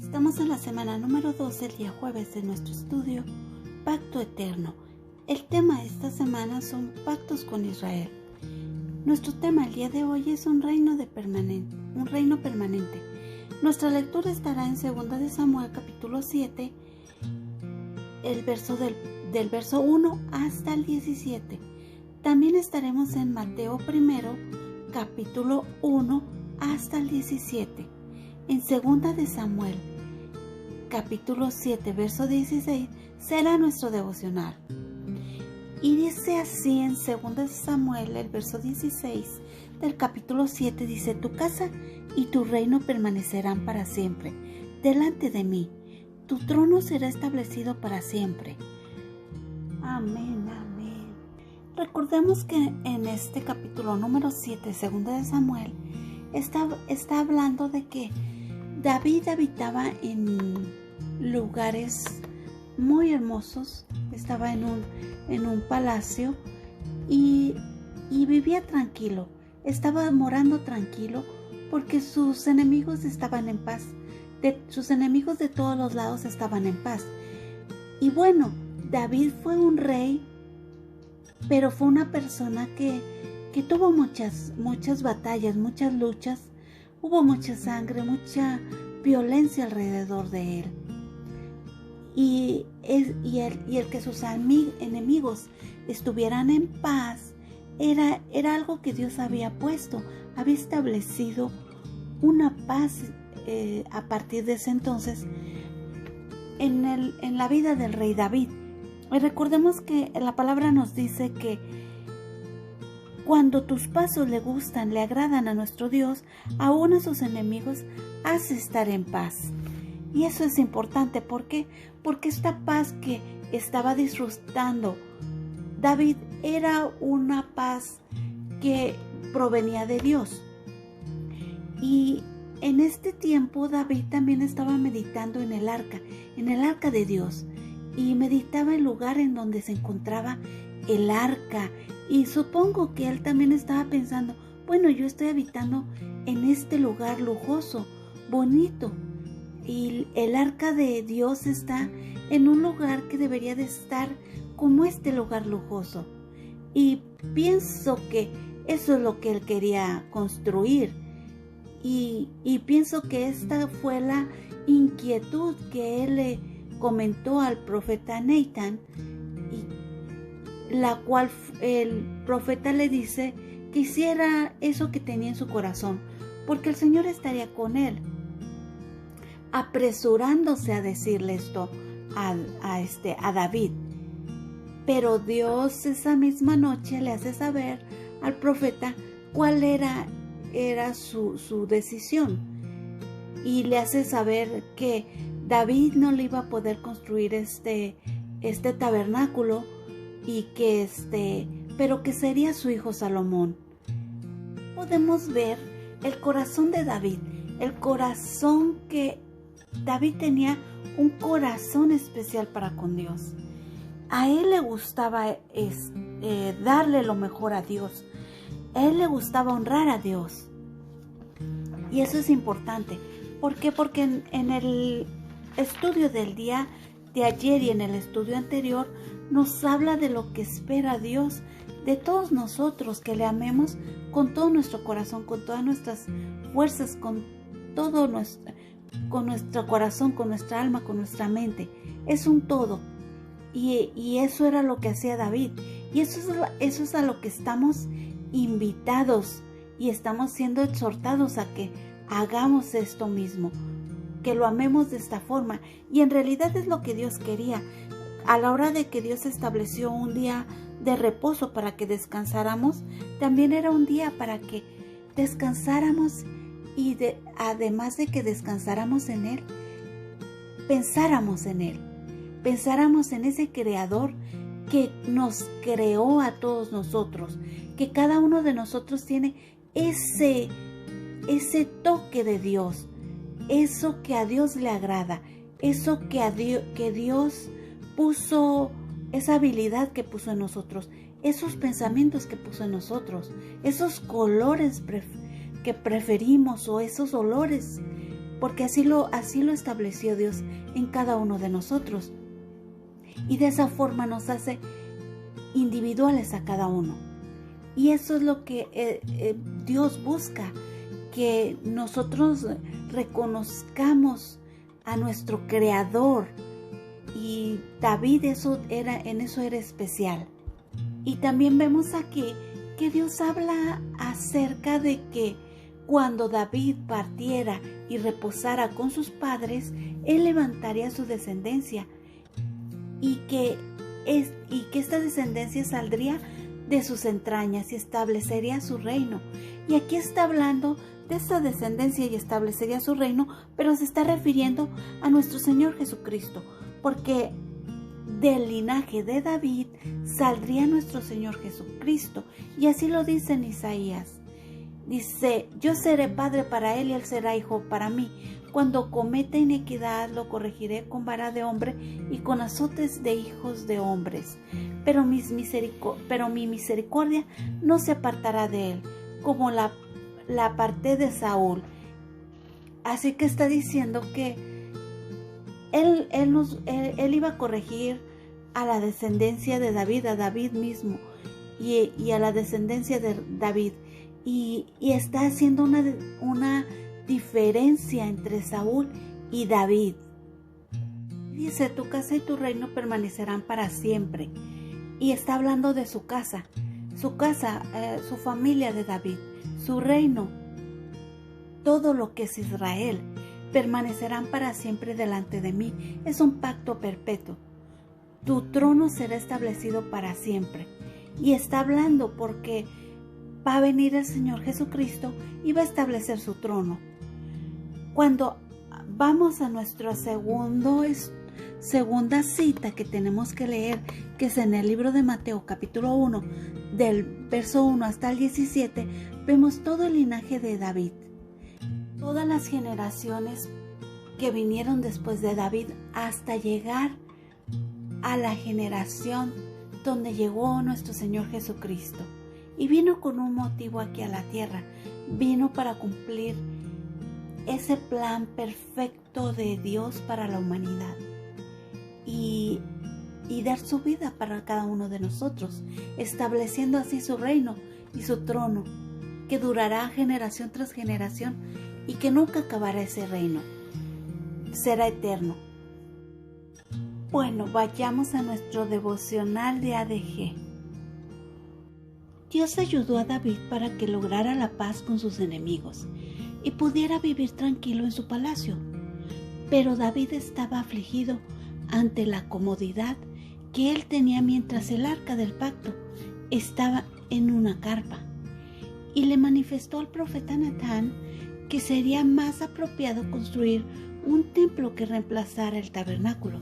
Estamos en la semana número 12, el día jueves de nuestro estudio Pacto Eterno. El tema de esta semana son pactos con Israel. Nuestro tema el día de hoy es un reino permanente. Nuestra lectura estará en 2 de Samuel capítulo 7, el verso del verso 1 hasta el 17. También estaremos en Mateo 1, capítulo 1 hasta el 17. En 2 de Samuel, capítulo 7, verso 16, será nuestro devocional. Y dice así en 2 de Samuel, el verso 16 del capítulo 7, dice: Tu casa y tu reino permanecerán para siempre delante de mí. Tu trono será establecido para siempre. Amén, amén. Recordemos que en este capítulo número 7, 2 de Samuel, está hablando de que David habitaba en lugares muy hermosos, estaba en un palacio y vivía tranquilo, estaba morando tranquilo porque sus enemigos estaban en paz, sus enemigos de todos los lados estaban en paz. Y bueno, David fue un rey, pero fue una persona que tuvo muchas batallas, muchas luchas. Hubo mucha sangre, mucha violencia alrededor de él. Y el que sus enemigos estuvieran en paz era algo que Dios había puesto, había establecido una paz a partir de ese entonces en la vida del rey David. Y recordemos que la palabra nos dice que cuando tus pasos le gustan, le agradan a nuestro Dios, aún a sus enemigos hace estar en paz. Y eso es importante. ¿Por qué? Porque esta paz que estaba disfrutando David era una paz que provenía de Dios. Y en este tiempo David también estaba meditando en el arca de Dios. Y meditaba el lugar en donde se encontraba el arca. Y supongo que él también estaba pensando, bueno, yo estoy habitando en este lugar lujoso, bonito. Y el arca de Dios está en un lugar que debería de estar como este lugar lujoso. Y pienso que eso es lo que él quería construir. Y pienso que esta fue la inquietud que él le comentó al profeta Nathan, la cual el profeta le dice que hiciera eso que tenía en su corazón, porque el Señor estaría con él, apresurándose a decirle esto a David. Pero Dios esa misma noche le hace saber al profeta cuál era su decisión, y le hace saber que David no le iba a poder construir este tabernáculo, y pero que sería su hijo Salomón. Podemos ver el corazón de David, el corazón que David tenía, un corazón especial para con Dios. A él le gustaba darle lo mejor a Dios. A él le gustaba honrar a Dios. Y eso es importante. ¿Por qué? Porque en el estudio del día de ayer y en el estudio anterior nos habla de lo que espera Dios de todos nosotros, que le amemos con todo nuestro corazón, con todas nuestras fuerzas, con nuestro corazón, con nuestra alma, con nuestra mente. Es un todo. Y eso era lo que hacía David. Y eso es a lo que estamos invitados y estamos siendo exhortados a que hagamos esto mismo, que lo amemos de esta forma. Y en realidad es lo que Dios quería. A la hora de que Dios estableció un día de reposo para que descansáramos, también era un día para que descansáramos y además de que descansáramos en Él, pensáramos en Él, pensáramos en ese Creador que nos creó a todos nosotros, que cada uno de nosotros tiene ese toque de Dios, eso que a Dios le agrada, eso que Dios puso, esa habilidad que puso en nosotros, esos pensamientos que puso en nosotros, esos colores que preferimos o esos olores porque así lo estableció Dios en cada uno de nosotros. Y de esa forma nos hace individuales a cada uno. Y eso es lo que Dios busca, que nosotros reconozcamos a nuestro Creador. Y David en eso era especial. Y también vemos aquí que Dios habla acerca de que cuando David partiera y reposara con sus padres, él levantaría su descendencia y que esta descendencia saldría de sus entrañas y establecería su reino. Y aquí está hablando de esa descendencia y establecería su reino, pero se está refiriendo a nuestro Señor Jesucristo, porque del linaje de David saldría nuestro Señor Jesucristo. Y así lo dice en Isaías. Dice: yo seré padre para él y él será hijo para mí. Cuando cometa iniquidad lo corregiré con vara de hombre y con azotes de hijos de hombres. Pero mi misericordia no se apartará de él, como la aparté de Saúl. Así que está diciendo que él iba a corregir a la descendencia de David, a David mismo, y a la descendencia de David. Y está haciendo una diferencia entre Saúl y David. Dice: tu casa y tu reino permanecerán para siempre. Y está hablando de su casa, su familia de David, su reino, todo lo que es Israel, permanecerán para siempre delante de mí. Es un pacto perpetuo. Tu trono será establecido para siempre. Y está hablando porque va a venir el Señor Jesucristo y va a establecer su trono. Cuando vamos a nuestra segunda cita que tenemos que leer, que es en el libro de Mateo capítulo 1, del verso 1 hasta el 17, vemos todo el linaje de David, todas las generaciones que vinieron después de David hasta llegar a la generación donde llegó nuestro Señor Jesucristo. Y vino con un motivo aquí a la tierra. Vino para cumplir ese plan perfecto de Dios para la humanidad y dar su vida para cada uno de nosotros, estableciendo así su reino y su trono, que durará generación tras generación y que nunca acabará ese reino. Será eterno. Bueno, vayamos a nuestro devocional de ADG. Dios ayudó a David para que lograra la paz con sus enemigos y pudiera vivir tranquilo en su palacio. Pero David estaba afligido ante la comodidad que él tenía mientras el arca del pacto estaba en una carpa. Y le manifestó al profeta Natán que sería más apropiado construir un templo que reemplazara el tabernáculo.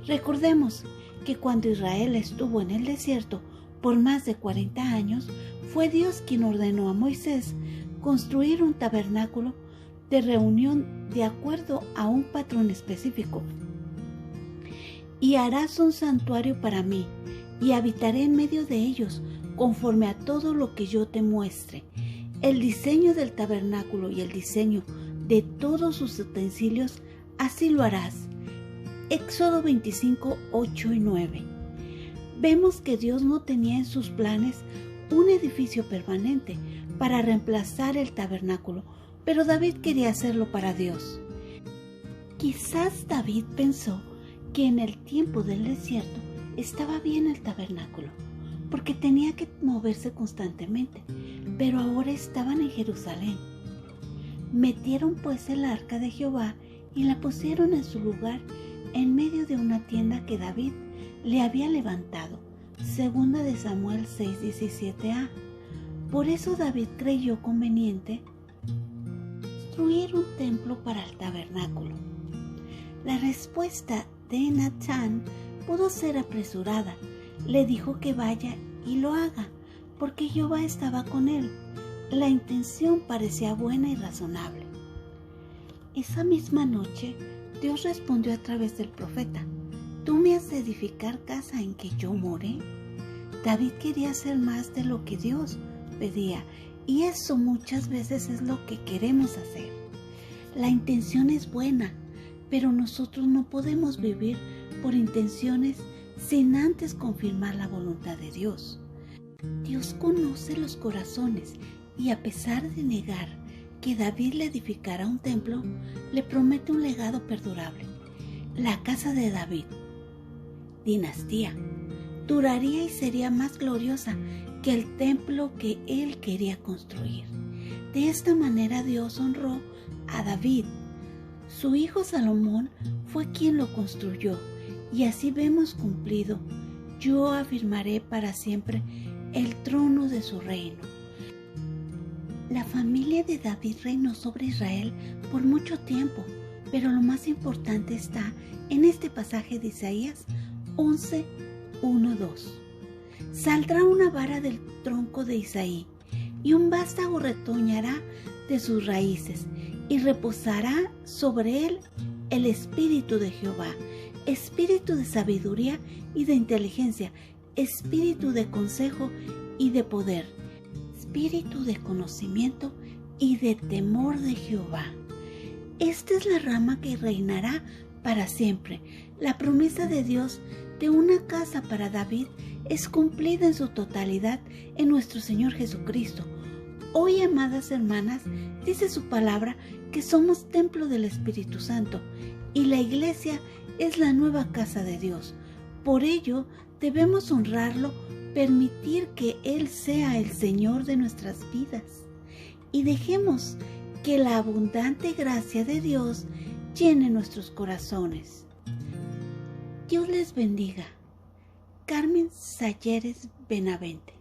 Recordemos que cuando Israel estuvo en el desierto por más de 40 años, fue Dios quien ordenó a Moisés construir un tabernáculo de reunión de acuerdo a un patrón específico. Y harás un santuario para mí, y habitaré en medio de ellos, conforme a todo lo que yo te muestre. El diseño del tabernáculo y el diseño de todos sus utensilios, así lo harás. Éxodo 25, 8 y 9. Vemos que Dios no tenía en sus planes un edificio permanente para reemplazar el tabernáculo, pero David quería hacerlo para Dios. Quizás David pensó que en el tiempo del desierto estaba bien el tabernáculo, porque tenía que moverse constantemente, pero ahora estaban en Jerusalén. Metieron pues el arca de Jehová y la pusieron en su lugar en medio de una tienda que David le había levantado. Segunda de Samuel 6:17a. Por eso David creyó conveniente construir un templo para el tabernáculo. La respuesta de Natán pudo ser apresurada. Le dijo que vaya y lo haga, porque Jehová estaba con él. La intención parecía buena y razonable. Esa misma noche, Dios respondió a través del profeta: ¿tú me has de edificar casa en que yo more? David quería hacer más de lo que Dios pedía, y eso muchas veces es lo que queremos hacer. La intención es buena, pero nosotros no podemos vivir por intenciones sin antes confirmar la voluntad de Dios. Dios conoce los corazones y a pesar de negar que David le edificara un templo, le promete un legado perdurable. La casa de David, dinastía, duraría y sería más gloriosa que el templo que él quería construir. De esta manera Dios honró a David. Su hijo Salomón fue quien lo construyó y así vemos cumplido: yo afirmaré para siempre el trono de su reino. La familia de David reinó sobre Israel por mucho tiempo, pero lo más importante está en este pasaje de Isaías 11:1-2. Saldrá una vara del tronco de Isaí, y un vástago retoñará de sus raíces, y reposará sobre él el espíritu de Jehová, espíritu de sabiduría y de inteligencia, espíritu de consejo y de poder, espíritu de conocimiento y de temor de Jehová. Esta es la rama que reinará para siempre. La promesa de Dios de una casa para David es cumplida en su totalidad en nuestro Señor Jesucristo. Hoy, amadas hermanas, dice su palabra que somos templo del Espíritu Santo y la iglesia es la nueva casa de Dios. Por ello, debemos honrarlo, permitir que Él sea el Señor de nuestras vidas y dejemos que la abundante gracia de Dios llene nuestros corazones. Dios les bendiga. Carmen Salleres Benavente.